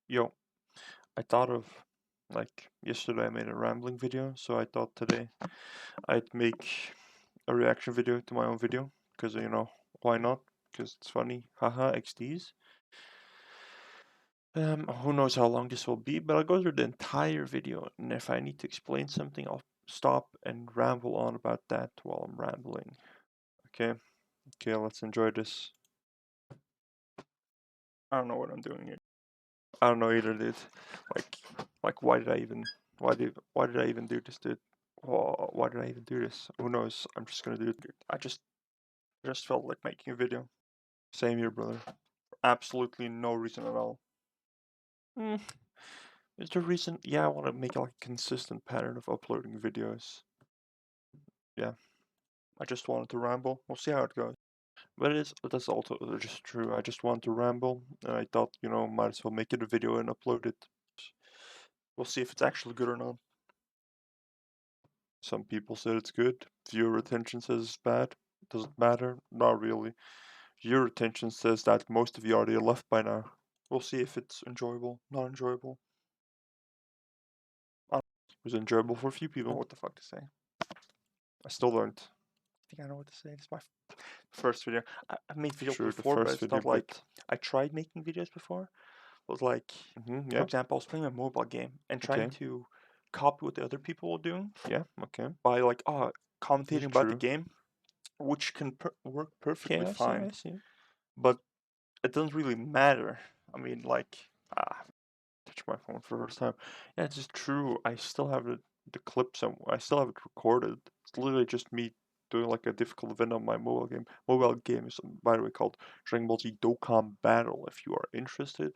Yo, I thought of like yesterday I made a rambling video, so I thought today I'd make a reaction video to my own video because why not? Because it's funny. Haha, XDs. Who knows how long this will be, but I'll go through the entire video, and if I need to explain something, I'll stop and ramble on about that while I'm rambling. Okay? Okay, let's enjoy this. I don't know what I'm doing here. I don't know either, dude. Like, why did I even do this, dude? Why did I even do this? Who knows? I'm just gonna do it. I just felt like making a video. Same here, brother. Absolutely no reason at all. Hmm. Is there a reason? Yeah, I want to make like a consistent pattern of uploading videos. Yeah, I just wanted to ramble. We'll see how it goes. But that's also just true. I just wanted to ramble, and I thought, might as well make it a video and upload it. We'll see if it's actually good or not. Some people said it's good. Viewer retention says it's bad. Doesn't matter. Not really. Viewer retention says that most of you already left by now. We'll see if it's enjoyable, not enjoyable. It was enjoyable for a few people. What the fuck to say? I still don't think I know what to say. It's my first video. I made videos Sure, the before, but first it's video, not like I tried making videos before. It was like, for yeah, example, I was playing a mobile game and trying okay, to copy what the other people were doing yeah, okay. by like, This commentating is about the true. game, which can work perfectly Okay, I see, fine, I see. but it doesn't really matter. I mean, like, touch my phone for the first time. Yeah, it's just true. I still have the clip somewhere. I still have it recorded. It's literally just me doing like a difficult event on my mobile game. Mobile game is, by the way, called Dragon Ball Z Dokkan Battle. If you are interested,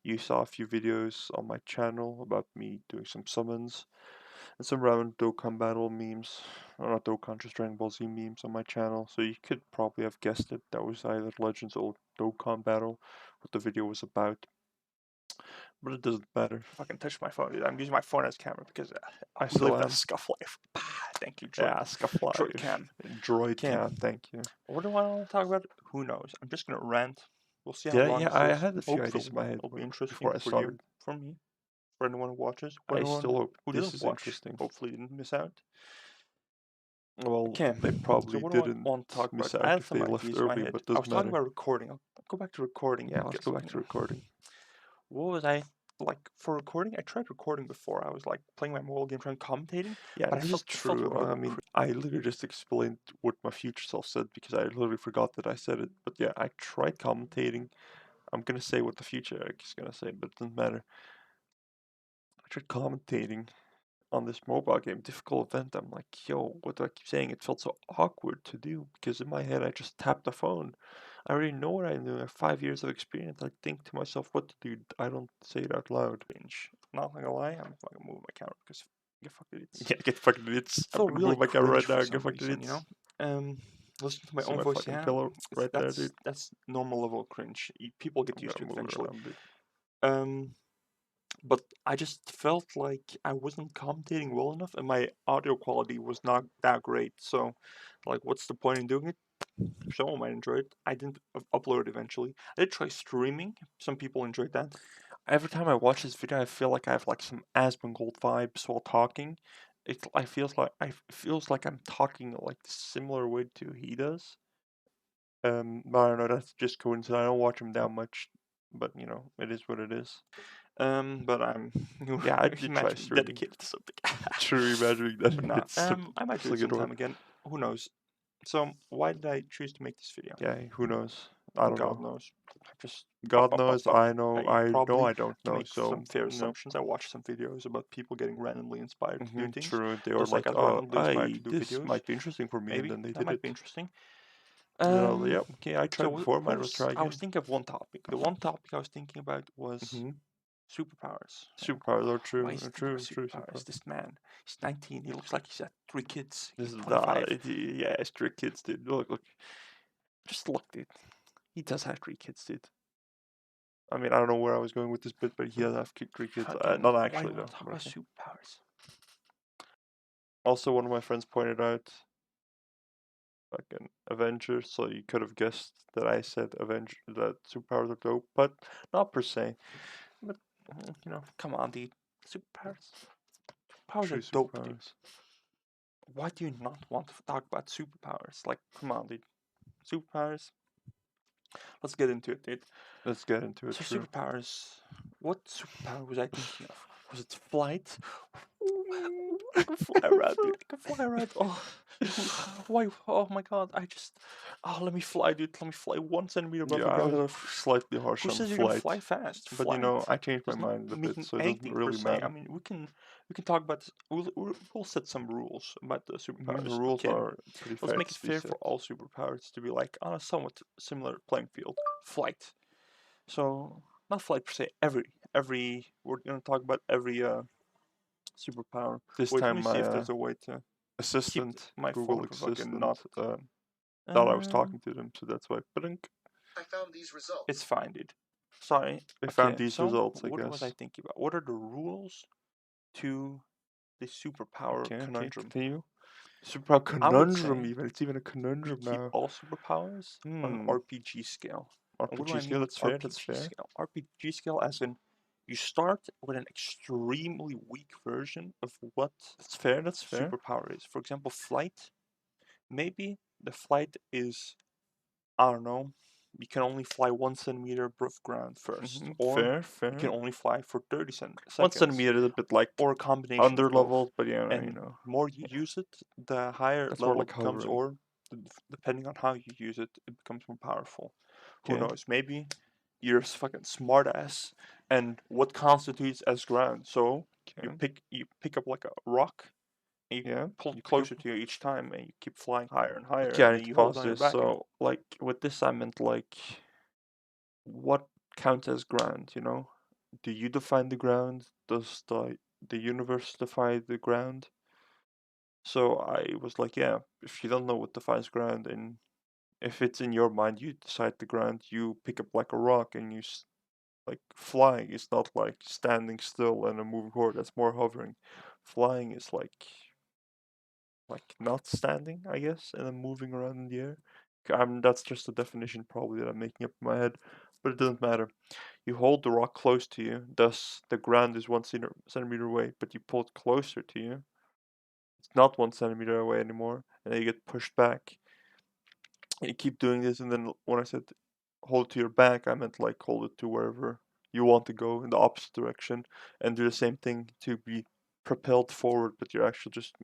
you saw a few videos on my channel about me doing some summons and some random Dokkan Battle memes. Or not Dokkan, just Dragon Ball Z memes on my channel. So you could probably have guessed it. That was either Legends or Dokkan Battle, what the video was about. But it doesn't matter. Fucking touch my phone, dude. I'm using my phone as camera because I still live that am. scuff life. Thank you, Yeah, Scuffle Droid Cam. Droid Okay. Cam, thank you. What do I want to talk about? Who knows? I'm just gonna rant. We'll see how Yeah, long yeah, this I is. had a few ideas Hopefully, in my head it'll be interesting before I for you, started. for me, for anyone who watches, for I anyone still hope who this didn't is watch. interesting. Hopefully, didn't miss out. Well, Okay, they so probably what do I didn't want to talk miss about? I out had if some they left ideas in my early, head. but I doesn't was talking matter. about recording. I'll go back to recording. Yeah, let's Because, go back to recording. what was I like for recording? I tried recording before. I was like playing my mobile game, trying commentating, Yeah, but this is it felt a true. little I bit mean, I literally just explained what my future self said because I literally forgot that I said it. But yeah, I tried commentating. I'm gonna say what the future Eric is gonna say, but it doesn't matter. I tried commentating on this mobile game, difficult event. I'm like, yo, what do I keep saying? It felt so awkward to do because in my head I just tapped the phone. I already know what I'm doing. I have 5 years of experience. I think to myself what to do. I don't say it out loud. cringe. Not gonna lie, I'm fucking moving my camera because get fucked idiots. Yeah, get fucked idiots. I'm Felt gonna really move my camera cringe right for now. some Get fucked reason, idiots. Listen to my See own my voice, fucking yeah. pillow right there, dude. That's normal level of cringe. People get I'm used to gonna it move it eventually. around, dude. Um, but I just felt like I wasn't commentating well enough, and my audio quality was not that great. So, like, what's the point in doing it? Someone might enjoy it. I didn't upload it eventually. I did try streaming. Some people enjoyed that. Every time I watch this video, I feel like I have like some Asmongold vibes while talking. It feels like I'm talking like similar way to he does. But I don't know. That's just coincidence. I don't watch him that much, but it is what it is. But I'm Yeah, I did try imagine streaming. dedicated to something. True, imagining that But not. it's I might do it actually gonna sometime work. again. Who knows? So why did I choose to make this video? Yeah, who knows? I don't God know. knows. I just God knows. I know. I I know. probably I don't can know. make some So fair assumptions. I watched some videos about people getting randomly inspired to do things, true. They were just like like, I was "Oh, randomly inspired to I do this videos. might be interesting for me," and Maybe then they that did might be it. interesting. And then I was like, "Yeah, okay, I So tried before. Might what as well was try I was again." thinking of one topic. The one topic I was thinking about was hmm superpowers. Superpowers are Why true. is he thinking about True. superpowers? This man, he's 19. He looks like he's had 3 kids. This He's is 25. yeah, strict kids, dude. Look. Just look, dude. He does have 3 kids, dude. I mean, I don't know where I was going with this bit, but he does have 3 kids. Fucking, Not why do actually you want though. to talk But about okay. superpowers? Also, one of my friends pointed out fucking Avengers, so you could have guessed that I said Avenger that superpowers are dope, but not per se. but you know, come on, dude. Superpowers. Powers True are dope, dude. superpowers. Why do you not want to talk about superpowers? Like, come on, dude. Superpowers. Let's get into it, dude. Let's get into it. So True. superpowers. What superpower was I thinking of? Was it flight? Ooh, I can fly around, dude. I can fly around. Oh, why? Oh my God! Oh, let me fly, dude. Let me fly 1 centimeter above Yeah, the I ground. was slightly harsh Who on says you're gonna flight, fly fast? but you know, Flight I changed my does not mind a bit, mean so it doesn't anything per really se. I matter. mean, we can talk about this. We'll set some rules about the The superpowers. rules Okay, are pretty let's fair make to it be fair said. for all superpowers to be like on a somewhat similar playing field. Flight. So not flight per se. Every we're gonna talk about every superpower. This Wait, let time me see my if there's a way to keep assistant, my Google phone from fucking Assistant, not. thought I was Uh, talking to them, so that's why. But I found these results. it's fine, dude. Sorry. they Okay, found these so results, I what was I guess. thinking about? What are the rules to the superpower Okay, conundrum? continue. Superpower I would conundrum, say even. It's even a we conundrum keep now. all superpowers on an RPG scale. And what do RPG I mean scale, with that's fair, that's RPG fair. scale? RPG scale as in you start with an extremely weak version of what That's fair, that's fair. superpower is. For example, flight. Maybe the flight is, I don't know, you can only fly 1 centimeter above ground first, or Fair, you fair. can only fly for 30 1 seconds, centimeter is a bit like or a combination under of both. leveled, but yeah, you And know. the more you use it, the higher That's more level it like becomes, hovering. or depending on how you use it, it becomes more powerful. Who Okay. knows? Maybe you're a fucking smartass, and what constitutes as ground? So you Okay. pick up like a rock, and you Yeah. pull You it pick closer up. to you each time, and you keep flying higher and higher, Okay, I and need then to you hold it pause on your this. back. So, like, with this, I meant, like, what counts as ground, you know? Do you define the ground? Does the universe define the ground? So I was like, yeah, if you don't know what defines ground, and if it's in your mind, you decide the ground, you pick up like a rock and like flying is not like standing still and a moving forward, that's more hovering. Flying is like not standing, I guess, and then moving around in the air. That's just a definition probably that I'm making up in my head, but it doesn't matter. You hold the rock close to you, thus the ground is 1 centimeter away, but you pull it closer to you. It's not 1 centimeter away anymore, and then you get pushed back. And you keep doing this, and then when I said hold it to your back, I meant like hold it to wherever you want to go in the opposite direction, and do the same thing to be propelled forward, but you're actually just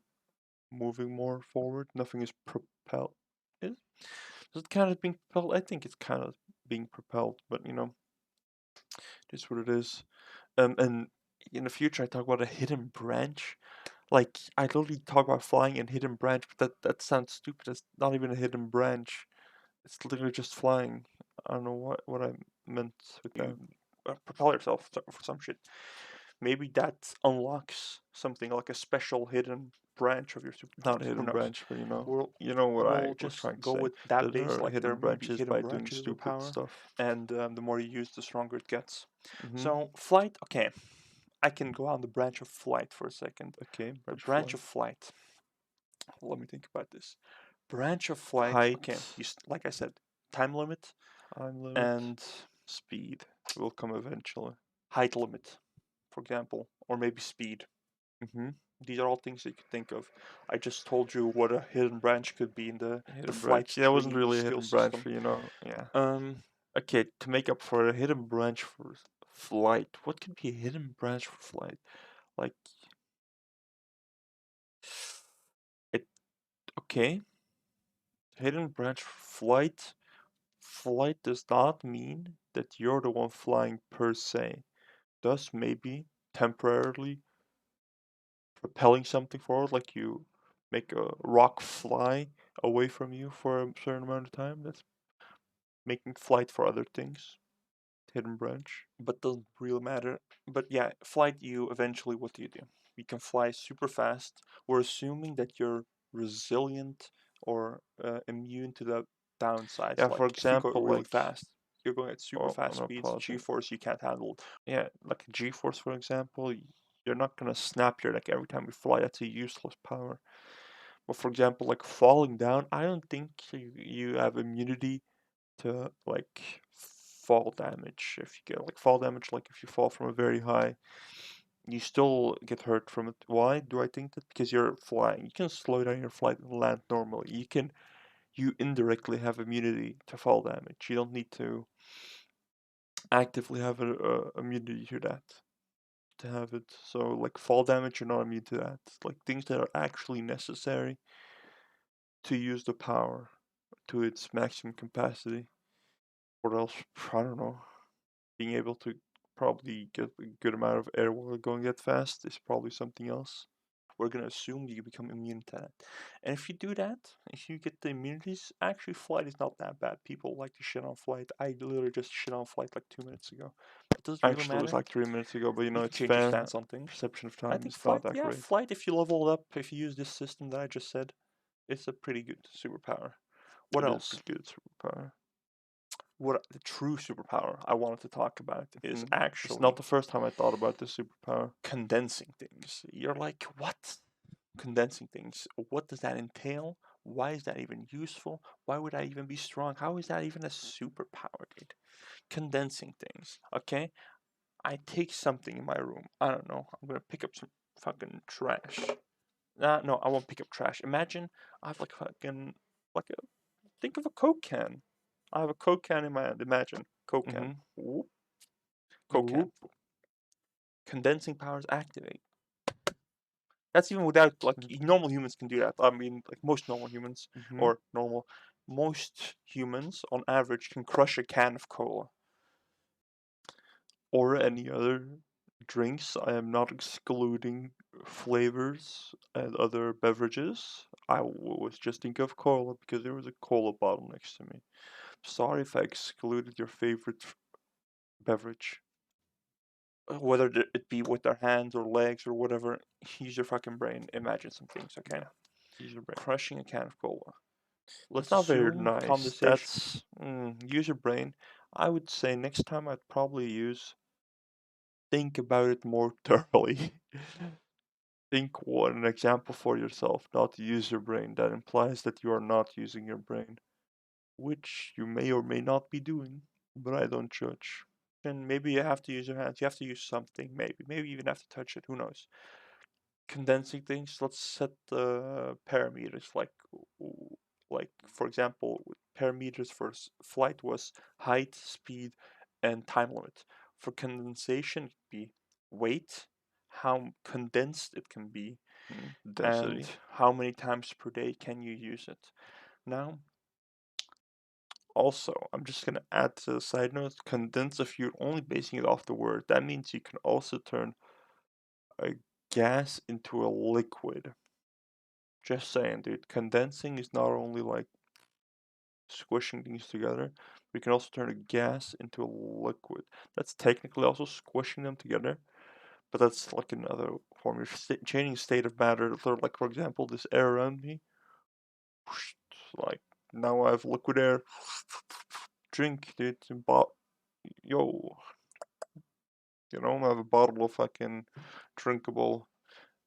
moving more forward. Nothing is propelled. Is it kind of being propelled? I think it's kind of being propelled, but you know, it is what it is. And in the future, I talk about a hidden branch. Like I literally talk about flying and hidden branch, but that sounds stupid. It's not even a hidden branch. It's literally just flying. I don't know what I meant with that. You propel yourself for some shit. Maybe that unlocks something like a special hidden branch of your Not a superpowers. Who hidden knows? branch, but We'll you know what I we'll was just trying to go say. with that That there base. are Like there hidden may be branches hidden by doing branches of the stupid power, stuff. and the more you use, the stronger it gets. Mm-hmm. So flight. Okay, I can go on the branch of flight for a second. Okay, The branch branch flight. of flight. Let me think about this. Branch of flight. Height. Okay, like I said, time limit Time limit. and Speed will come eventually. height limit, for example, or maybe speed. Mm-hmm. These are all things that you could think of. I just told you what a hidden branch could be in the Hidden flight branch. Yeah, it wasn't tree really a skill hidden branch system. for, you know. Yeah. Um, Okay, to make up for a hidden branch for flight, what could be a hidden branch for flight? Like, it. Okay, hidden branch for flight. Flight does not mean that you're the one flying per se. Thus, maybe temporarily propelling something forward, like you make a rock fly away from you for a certain amount of time. That's making flight for other things. Hidden branch. but doesn't really matter. But yeah, flight. You eventually, what do? You can fly super fast. We're assuming that you're resilient or immune to the downsides. Yeah, for Like if you go example, really like, fast, you're going at super oh, I'm fast not speeds. pausing. G-force you can't handle. Yeah, like a G-force, for example, you're not gonna snap your neck every time you fly. That's a useless power. But for example, like falling down, I don't think you have immunity to like fall damage. If you get like fall damage, like if you fall from a very high, you still get hurt from it. Why do I think that? Because you're flying. You can slow down your flight and land normally. You indirectly have immunity to fall damage. You don't need to actively have a immunity to that to have it. So like fall damage, you're not immune to that. Like things that are actually necessary to use the power to its maximum capacity. What else? I don't know. Being able to probably get a good amount of air while going that fast is probably something else. We're gonna assume you become immune to that. And if you do that, if you get the immunities, actually flight is not that bad. People like to shit on flight. I literally just shit on flight like 2 minutes ago. But does it really Actually, it was matter? like 3 minutes ago, but you know, You it's can change your fair. stance on things. Perception of I time think is flight, not that yeah, great. flight. If you level it up, if you use this system that I just said, it's a pretty good superpower. What It is else? pretty good superpower. What the true superpower I wanted to talk about is It's actually not the first time I thought about this superpower. condensing things. You're like, what? Condensing things. What does that entail? Why is that even useful? Why would I even be strong? How is that even a superpower, dude? Condensing things. Okay? I take something in my room. I don't know. I'm gonna pick up some fucking trash. No, I won't pick up trash. Imagine I have like fucking like a think of a Coke can. I have a Coke can in my hand. Imagine Coke can. Whoop. Coke can. Whoop. Condensing powers activate. That's even without like normal humans can do that. I mean, like most normal humans or normal, most humans on average can crush a can of cola. Or any other drinks. I am not excluding flavors and other beverages. I was just thinking of cola because there was a cola bottle next to me. Sorry if I excluded your favorite beverage. Whether it be with their hands or legs or whatever, use your fucking brain. Imagine some things, okay? Yeah, use your brain. Crushing a can of cola. Let's It's not very assume nice. condensation. That's use your brain. I would say next time I'd probably think about it more thoroughly. Think what an example for yourself, not use your brain. That implies that you are not using your brain, which you may or may not be doing, but I don't judge. And maybe you have to use your hands. You have to use something. Maybe you even have to touch it. Who knows? Condensing things. Let's set the parameters. Like for example, parameters for flight was height, speed, and time limit. For condensation, it'd be weight, how condensed it can be, and Density. how many times per day can you use it. Now, also, I'm just gonna add to the side note, condense if you're only basing it off the word. That means you can also turn a gas into a liquid. Just saying, dude. Condensing is not only like squishing things together, we can also turn a gas into a liquid. That's technically also squishing them together, but that's like another form. You're changing state of matter. Like for example, this air around me, like now I have liquid air. Drink, dude. Yo, you know, I have a bottle of fucking drinkable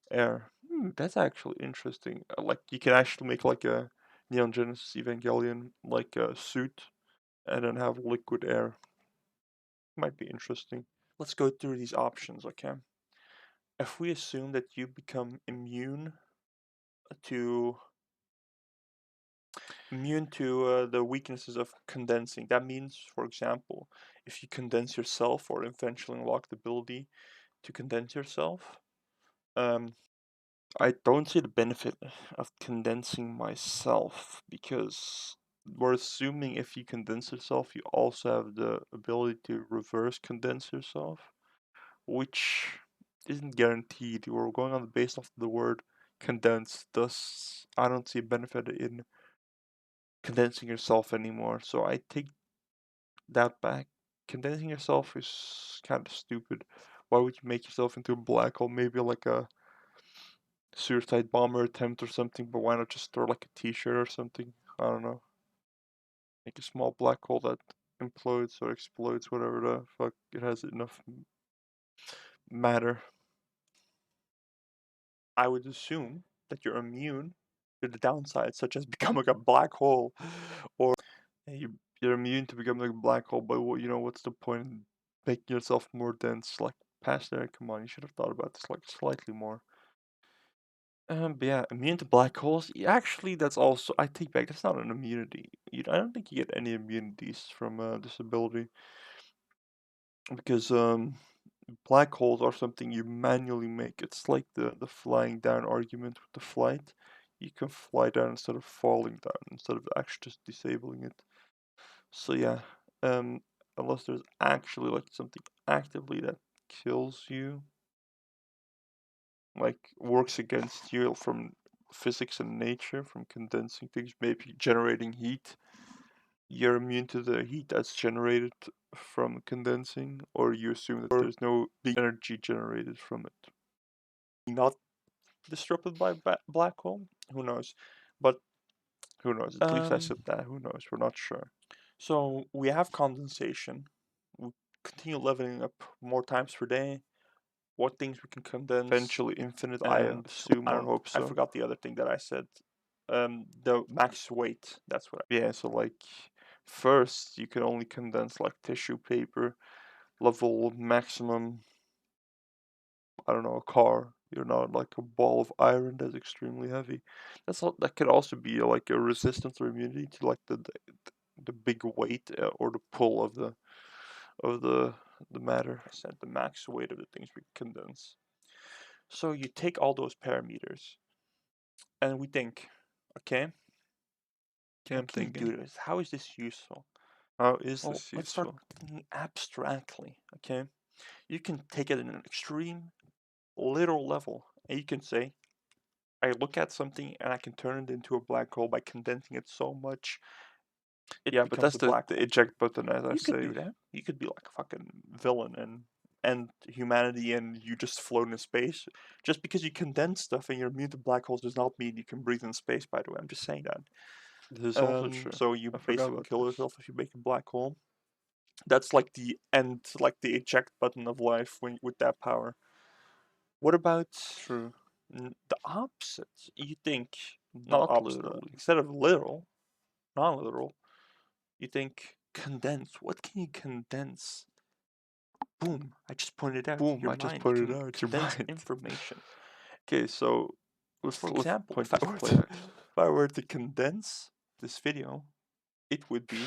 air. That's actually interesting. Like you can actually make like a Neon Genesis Evangelion like a suit and then have liquid air. Might be interesting. Let's go through these options, okay? If we assume that you become to the weaknesses of condensing, that means, for example, if you condense yourself or eventually unlock the ability to condense yourself, I don't see the benefit of condensing myself because we're assuming if you condense yourself, you also have the ability to reverse condense yourself, which isn't guaranteed. We're going on the base of the word condense, thus I don't see a benefit in condensing yourself anymore. So I take that back. Condensing yourself is kind of stupid. Why would you make yourself into a black hole? Maybe like a suicide bomber attempt or something, but why not just throw like a t-shirt or something? I don't know. Make a small black hole that implodes or explodes, whatever the fuck. It has enough matter. I would assume that you're immune to the downsides, such as becoming a black hole, or you're immune to becoming a black hole, but what's the point in making yourself more dense? Like, past there, come on, you should have thought about this like slightly more. But yeah, immune to black holes. Actually, that's also, I take back, that's not an immunity. I don't think you get any immunities from this ability because black holes are something you manually make. It's like the flying down argument with the flight. You can fly down instead of falling down, instead of actually just disabling it. So yeah, um, unless there's actually like something actively that kills you, like works against you from physics and nature, from condensing things, maybe generating heat. You're immune to the heat that's generated from condensing, or you assume that there's no big energy generated from it. Not disrupted by black hole? Who knows? But who knows? At least I said that. Who knows? We're not sure. So we have condensation. We continue leveling up more times per day. What things we can condense? Eventually infinite, I assume or hope so. I forgot the other thing that I said. The max weight. That's what. Yeah. So like, first you can only condense like tissue paper. Level maximum. I don't know, a car. You're not like a ball of iron that's extremely heavy. That could also be like a resistance or immunity to like the big weight or the pull of the matter. I said the max weight of the things we condense. So you take all those parameters, and we think, okay, how can you do this? How is this useful? How is this useful? Let's start thinking abstractly. Okay, you can take it in an extreme, literal level, and you can say, I look at something and I can turn it into a black hole by condensing it so much. Yeah, but that's the eject button, as I say. You could do that. You could be like a fucking villain and end humanity, and you just float in space. Just because you condense stuff and you're immune to black holes does not mean you can breathe in space. By the way, I'm just saying that. This is also true. So you basically kill yourself if you make a black hole. That's like the end, like the eject button of life with that power. What about the opposite? You think not literally. Instead of literal, non-literal, you think condense. What can you condense? Boom! I just pointed out. Boom! I just pointed out. Your mind. Information. Okay, so for example, if I were to condense this video, it would be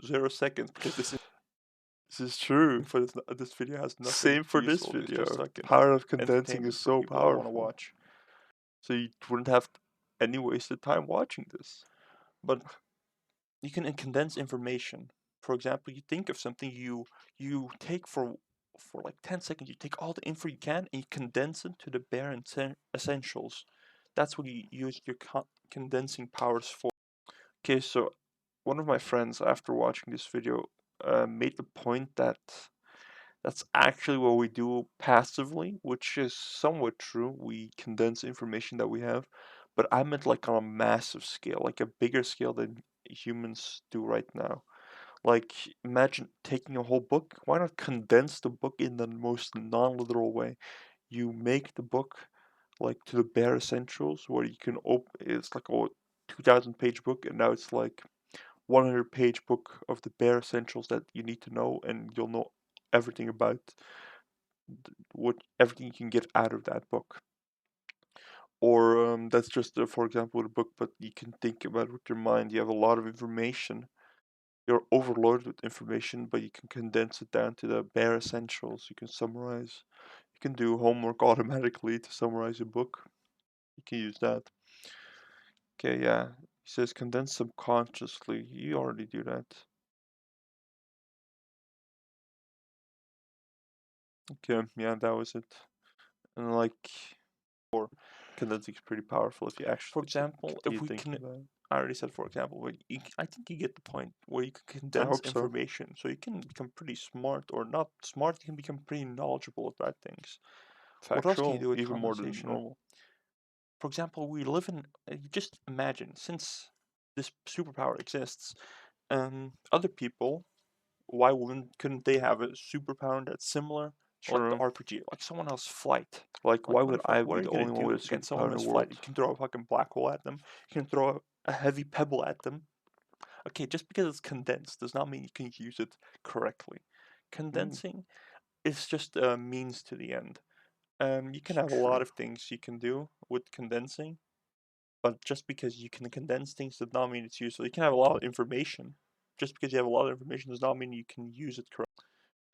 0 seconds because this is true. For this video has nothing. Same for this video. Power of condensing is so powerful. Want to watch. So you wouldn't have any wasted time watching this. But you can condense information. For example, you think of something, you take for like 10 seconds, you take all the info you can and you condense it to the bare essentials. That's what you use your condensing powers for. Okay, so one of my friends, after watching this video, made the point that that's actually what we do passively, which is somewhat true. We condense information that we have, but I meant like on a massive scale, like a bigger scale than humans do right now. Like, imagine taking a whole book. Why not condense the book in the most non-literal way? You make the book like to the bare essentials, where you can open. It's like a 2,000-page book, and now it's like 100-page book of the bare essentials that you need to know, and you'll know everything about what everything you can get out of that book. Or that's just for example with a book, but you can think about it with your mind. You have a lot of information. You're overloaded with information, but you can condense it down to the bare essentials. You can summarize. You can do homework automatically to summarize a book. You can use that. Okay, yeah. He says condense subconsciously. You already do that. Okay, yeah, that was it. And like, or condensing is pretty powerful if you actually. For example, if we can, I already said for example, but I think you get the point where you can condense information, so you can become pretty smart, or not smart. You can become pretty knowledgeable about things. What else can you do with even more than normal? For example, we live in. Just imagine, since this superpower exists, other people, why couldn't they have a superpower that's similar? Or like the RPG, like someone else's flight. Like why would I be the only one with a superpower in the world? You can throw a fucking black hole at them. You can throw a heavy pebble at them. Okay, just because it's condensed does not mean you can use it correctly. Condensing is just a means to the end. You can have a lot of things you can do with condensing, but just because you can condense things does not mean it's useful. You can have a lot of information. Just because you have a lot of information does not mean you can use it correctly.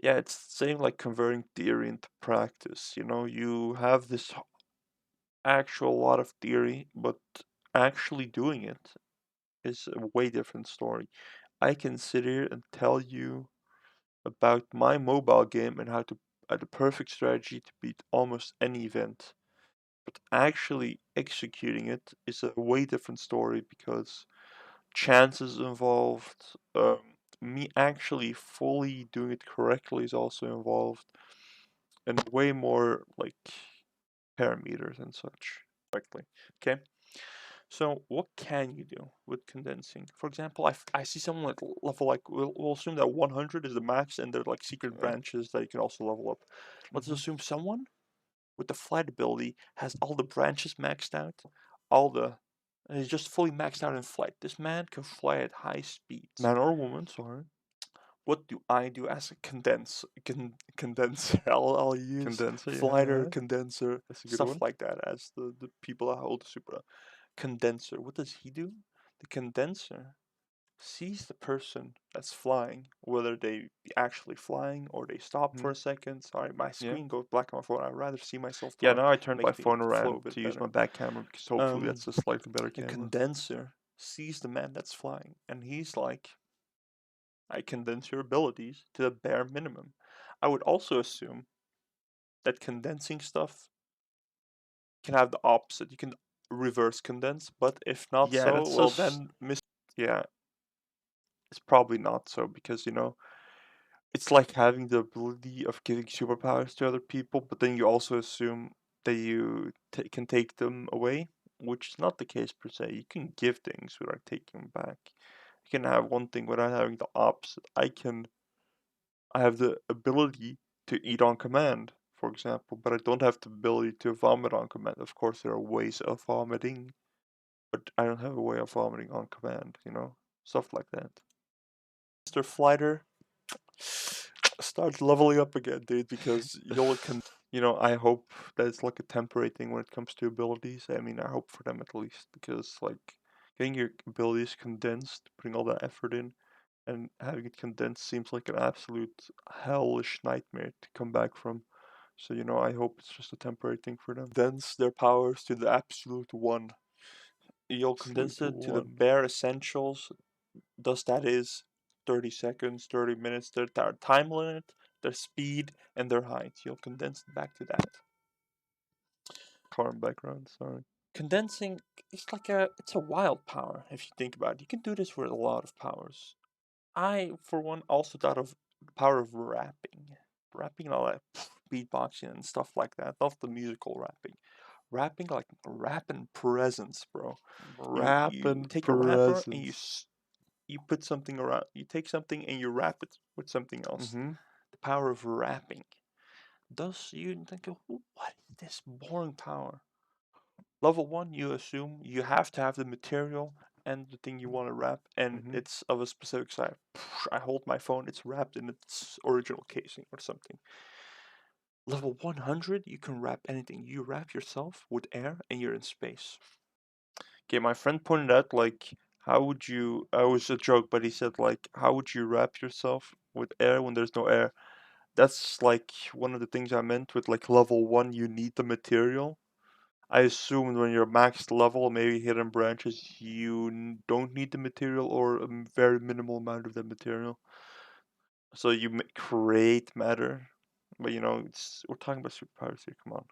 Yeah, it's the same like converting theory into practice. You know, you have this actual lot of theory, but actually doing it is a way different story. I can sit here and tell you about my mobile game and how to the perfect strategy to beat almost any event. But actually executing it is a way different story because chances involved. Me actually fully doing it correctly is also involved, and way more like parameters and such. Correctly. Okay. So what can you do with condensing? For example, I see someone like level like we'll assume that 100 is the max, and there's like secret branches that you can also level up. Let's assume someone with the flight ability has all the branches maxed out, all the and he's just fully maxed out in flight. This man can fly at high speeds. Man or woman, sorry. What do I do as a condenser? I'll use Condenser, flighter, yeah. condenser, That's a good stuff one. like that as the people that hold the super condenser. What does he do? The condenser sees the person that's flying, whether they be actually flying or they stop for a second. Sorry, my screen goes black on my phone. I'd rather see myself Yeah, talk. now I turned my Makes me phone flow a around bit to use better. my back camera because hopefully that's a slightly better The camera. condenser sees the man that's flying, and he's like, I condense your abilities to the bare minimum. I would also assume that condensing stuff can have the opposite. You can reverse condense, but if not Yeah, so, that's well just then yeah. It's probably not so because it's like having the ability of giving superpowers to other people, but then you also assume that you can take them away, which is not the case per se. You can give things without taking them back. You can have one thing without having the opposite. I have the ability to eat on command, for example, but I don't have the ability to vomit on command. Of course, there are ways of vomiting, but I don't have a way of vomiting on command, stuff like that. Mr. Flighter start leveling up again, dude, because I hope that it's like a temporary thing when it comes to abilities. I mean, I hope for them at least, because like getting your abilities condensed, putting all that effort in, and having it condensed seems like an absolute hellish nightmare to come back from. So, I hope it's just a temporary thing for them. condense their powers to the absolute one. You'll condense Absolute it to the one. bare essentials. Thus, that is 30 seconds, 30 minutes, their time limit, their speed, and their height. You'll condense it back to that. Car background, sorry. Condensing, it's a wild power if you think about it. You can do this with a lot of powers. I, for one, also thought of the power of rapping. Rapping and all that beatboxing and stuff like that. Not the musical rapping. Rapping like rapping presence, bro. You Rapping take a rapper and presence. you put something around. You take something and you wrap it with something else. Mm-hmm. The power of rapping. Thus, you think, what is this boring power? Level 1, you assume you have to have the material and the thing you want to wrap, and it's of a specific size. I hold my phone, it's wrapped in its original casing or something. Level 100, you can wrap anything. You wrap yourself with air and you're in space. Okay, my friend pointed out, like, how would you, it was a joke, but he said, like, how would you wrap yourself with air when there's no air? That's, like, one of the things I meant with, like, level 1, you need the material. I assumed when you're max level, maybe hidden branches, you don't need the material or a very minimal amount of the material. So you create matter, but we're talking about superpowers here. Come on.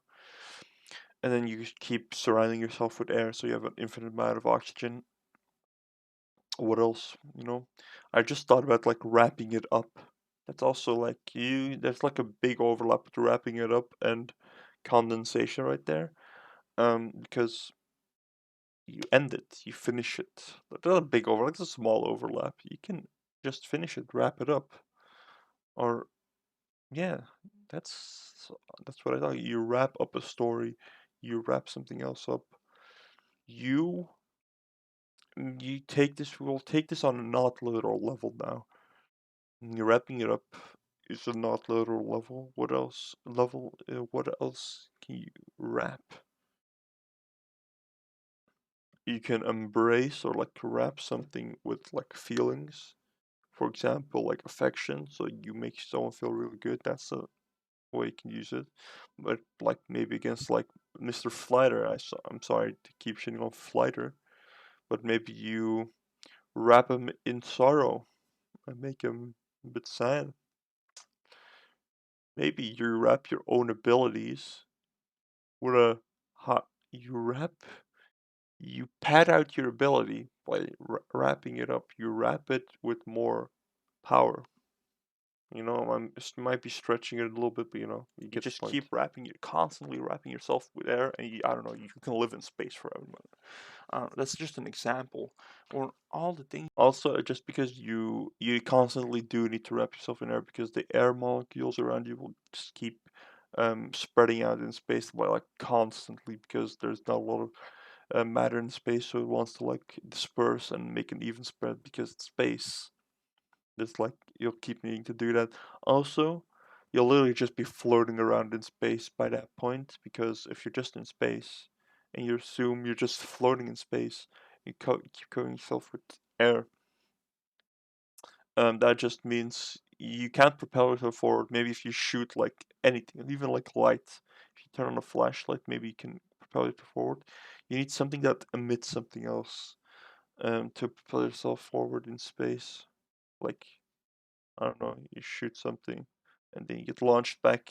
And then you keep surrounding yourself with air, so you have an infinite amount of oxygen. What else? I just thought about like wrapping it up. That's also like There's like a big overlap with wrapping it up and condensation right there. Because you end it, you finish it. That's not a big overlap, it's a small overlap. You can just finish it, wrap it up. Or yeah, that's what I thought. You wrap up a story, you wrap something else up. You you take this. We'll take this on a not literal level now. You're wrapping it up. Is a not literal level. What else? What else can you wrap? You can embrace or like wrap something with like feelings. For example, like affection. So you make someone feel really good. That's a way you can use it. But like maybe against like Mr. Flighter, I'm sorry to keep shitting on Flighter, but maybe you wrap him in sorrow and make him a bit sad. Maybe you wrap your own abilities with a hot. You pad out your ability by wrapping it up. You wrap it with more power. You know, might be stretching it a little bit, but you know, you just keep constantly wrapping yourself with air, and I don't know, you can live in space forever. That's just an example. Or all the things. Also, just because you constantly do need to wrap yourself in air, because the air molecules around you will just keep spreading out in space by like constantly, because there's not a lot of matter in space, so it wants to like disperse and make an even spread because it's space. It's like you'll keep needing to do that. Also, you'll literally just be floating around in space by that point, because if you're just in space and you assume you're just floating in space, you keep covering yourself with air. That just means you can't propel yourself forward. Maybe if you shoot like anything, even like light, if you turn on a flashlight, maybe you can propel it forward. You need something that emits something else to propel yourself forward in space. Like, I don't know, you shoot something and then you get launched back.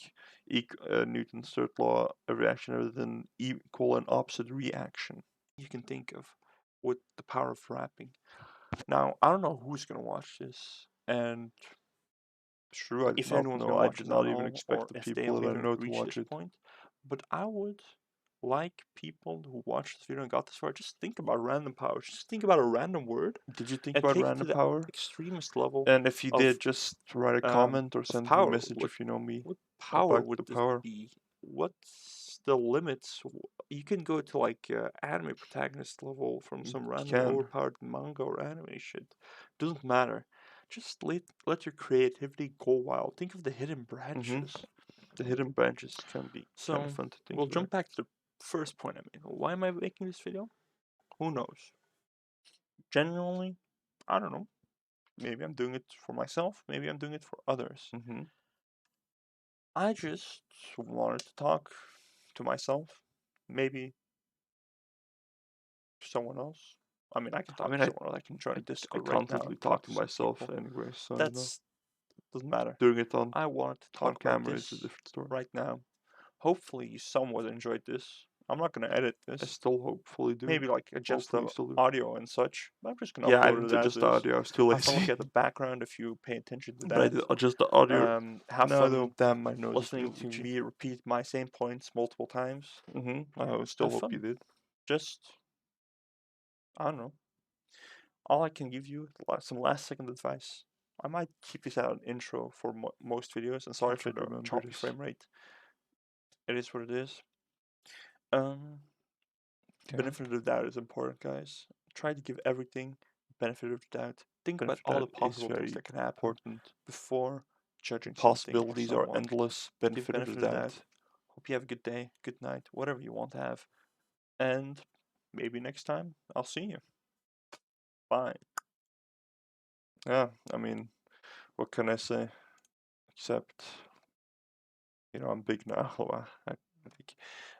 Newton's third law, a reaction other than equal and opposite reaction. You can think of with the power of wrapping. Now, I don't know who's gonna watch this, and true, if anyone's gonna watch did it not at even all, expect or the if they people that I haven't know to reached watch this it. point. But I would like people who watched this video and got this far, just think about random powers. Just think about a random word Did you think and about take it to random the power? extremest level. And if you of, did, just write a comment or of send me a power. message if you know me. What power about would the this power. be? What's the limits? You can go to like anime protagonist level from some random overpowered manga or anime shit. Doesn't matter. Just let your creativity go wild. Think of the hidden branches. The hidden branches can be kind of fun to think We'll about. jump back to the first point I made. Why am I making this video? Who knows? Genuinely, I don't know. Maybe I'm doing it for myself. Maybe I'm doing it for others. I just wanted to talk to myself. Maybe someone else. I mean, I can talk to someone else. I can join a Discord right now and talk to myself anyway, so That's doesn't matter. doing it on I wanted to talk about camera this is a different story. right now. Hopefully, you somewhat enjoyed this. I'm not gonna edit this. I still hopefully do. Maybe like adjust the Hopefully still do. audio and such. But I'm just gonna Yeah, I upload didn't it as adjust the is. audio. I was too Have fun lazy. looking at the background if you pay attention to But I that. did adjust the audio. Have No, fun though, damn, my nose is listening still to itchy. me repeat my same points multiple times. I still Have hope you fun. did. Just, I don't know. All I can give you some last second advice. I might keep this out an intro for most videos, and sorry for the choppy frame rate. It is what it is. Benefit of the doubt is important, guys. Try to give everything benefit of the doubt. Think about all the possible things that can happen before judging Possibilities something or are someone. endless. Give Benefit of the doubt. Hope you have a good day, good night, whatever you want to have. And maybe next time I'll see you. Bye. Yeah, I mean, what can I say? Except, you know, I'm big now. I think.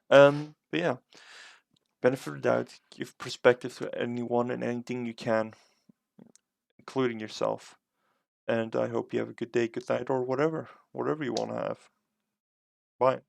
But yeah, benefit of the doubt. Give perspective to anyone and anything you can, including yourself. And I hope you have a good day, good night, or whatever you want to have. Bye.